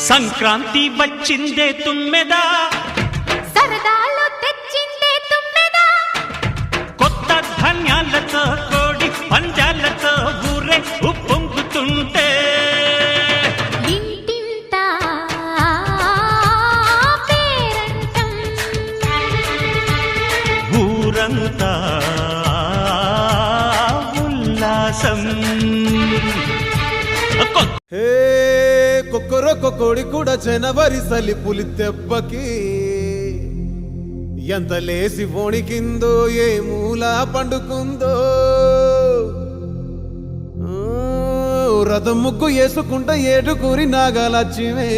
సంక్రాంతి వచ్చిందే తుమ్మెదా, సరదాలు తెచ్చిందే తుమ్మెదా, కొత్త ధాన్యాలతో కోడి పంజాలతో ఊరే ఉప్పొంగుతుంటే ఇంటింటా పేరంటం, ఊరంతా ఉల్లాసం. హే కొక్కరొక్క కోడి కూడా జనవరి సలి పులి దెబ్బకి ఎంత లేసి వణికిందో, ఏ మూల పండుకుందో. రథం ముగ్గు వేసుకుంటా ఏడుకూరి నాగలక్ష్మి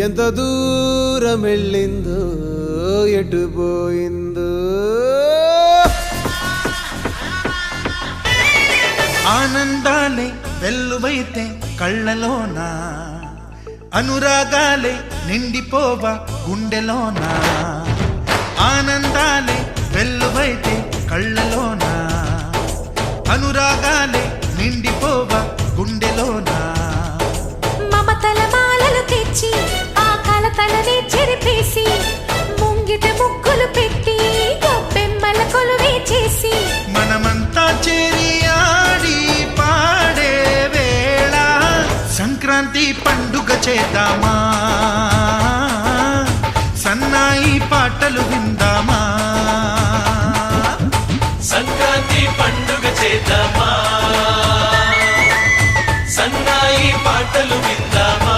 ఎంత దూరం వెళ్ళిందో, ఎటుపోయిందో. ఆనందాలే వెల్లువైతే కళ్ళలోన, అనురాగాలే నిండిపోవా గుండెలోన. ఆనందాలే వెల్లువైతే కళ్ళలోన, అనురాగాలే నిండిపోవా గుండెలోన. మమతల మాలలు తెచ్చి ఆ కలతలని చెరిపేసి, ముంగిట ముగ్గులు పెట్టి గొప్పెమ్మల కొలువే చేసి, మనమంతా చేరి ఆడి పాడే వేళ సంక్రాంతి పండుగ చేద్దామా, సన్నాయి పాటలు విందామా. సంక్రాంతి పండుగ చేద్దామా, సన్నాయి పాటలు విందామా.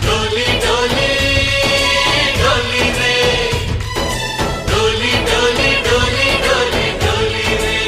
డోలి డోలి డోలి రే, డోలి డోలి డోలి డోలి డోలి రే.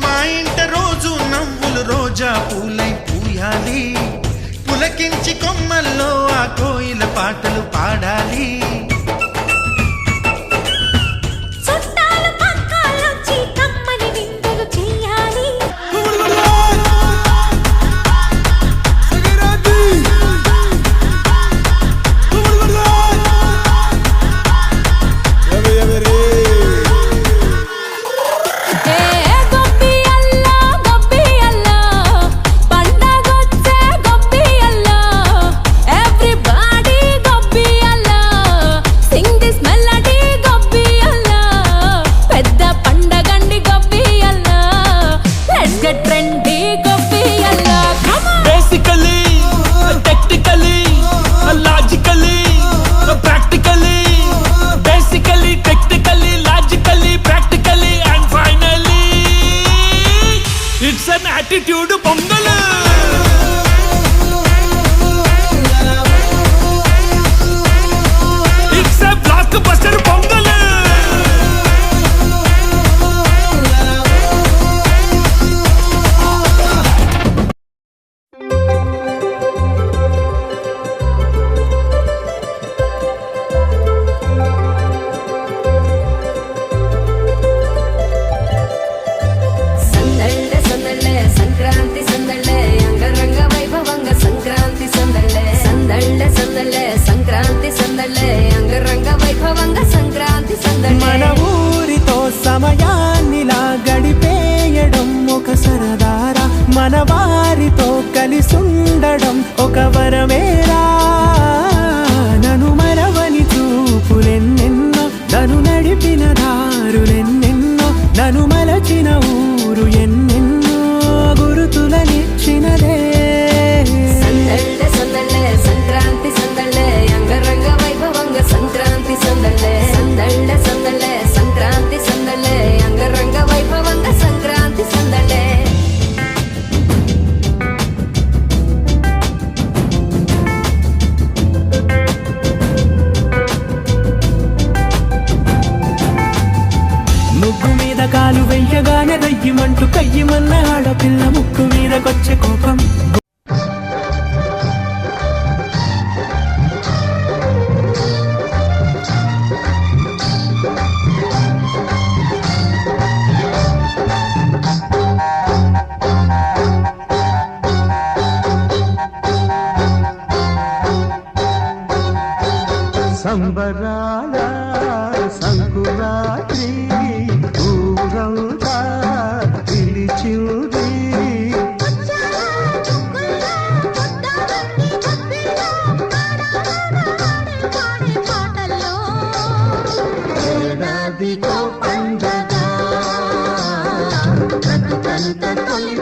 మా ఇంట రోజు నవ్వులు రోజా పూలై పూయాలి, పులకించి కొమ్మల్లో ఆ కోయిల పాటలు పాడాలి. చుట్టాలు పక్కాలొచ్చి కమ్మని విందులు చెయ్యాలి. Attitude Pongal. It's a blockbuster Pongal. Sankranti సందళ్ళే అంగరంగ వైభవంగా సంక్రాంతి సందళ్ళే సందళ్ళే సందళ్ళే సంక్రాంతి సందళ్ళే అంగరంగ వైభవంగా సంక్రాంతి సందళ్ళే. మన ఊరితో సమయాన్నిలా గడిపేయడం ఒక సరదారా, మన వారితో కలిసుండడం ఒక వరమేరా. నన్ను మరవని చూపులెన్నెన్నో, నన్ను నడిపిన దారులెన్నెన్నో, నన్ను మలచిన ఊరు ఎన్నెన్నో గురుతులనిచ్చినదే. సందళ్ళే సందళ్ళే సంక్రాంతి సందళ్ళే అంగరంగ వైభవంగా సంక్రాంతి సందళ్ళే సందళ్ళే సందళ్ళే సంక్రాంతి సందళ్ళే అంగ సంబరాల సంకురాత్రి ఊరంతా పిలిచింది ఏడాదికో పండగ బ్రతుకంత తొలి